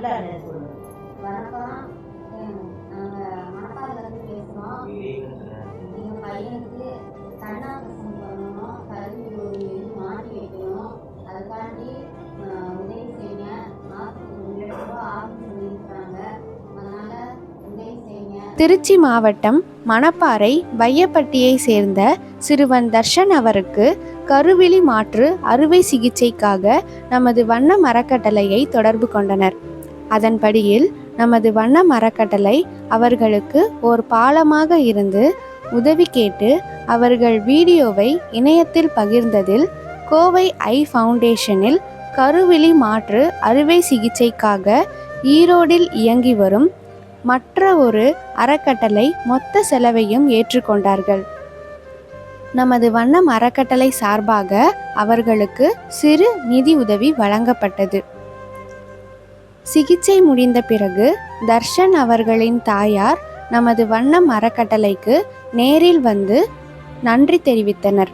வணக்கம். நாங்கள் மணப்பாறையிலேருந்து பேசுகிறோம். எங்கள் பையனுக்கு கண்ணாபரேஷன் பண்ணணும், கருவி மாட்டி வைக்கணும். அதுக்காண்டி உதவி செய்யுங்க. ஆஃபீஸ் இருக்கிறாங்க, அதனால் உதவி செய்யுங்க. திருச்சி மாவட்டம் மணப்பாறை வையப்பட்டியை சேர்ந்த சிறுவன் தர்ஷன் அவருக்கு கருவிழி மாற்று அறுவை சிகிச்சைக்காக நமது வண்ண அறக்கட்டளையை தொடர்பு கொண்டனர். அதன்படியில் நமது வண்ண அறக்கட்டளை அவர்களுக்கு ஒரு பாலமாக இருந்து உதவி கேட்டு அவர்கள் வீடியோவை இணையத்தில் பகிர்ந்ததில் கோவை ஐ ஃபவுண்டேஷனில் கருவிழி மாற்று அறுவை சிகிச்சைக்காக ஈரோடில் இயங்கி வரும் மற்ற ஒரு அறக்கட்டளை மொத்த செலவையும் ஏற்றுக்கொண்டார்கள். நமது வண்ணம் அறக்கட்டளை சார்பாக அவர்களுக்கு சிறு நிதி உதவி வழங்கப்பட்டது. சிகிச்சை முடிந்த பிறகு தர்ஷன் அவர்களின் தாயார் நமது வண்ணம் அறக்கட்டளைக்கு நேரில் வந்து நன்றி தெரிவித்தனர்.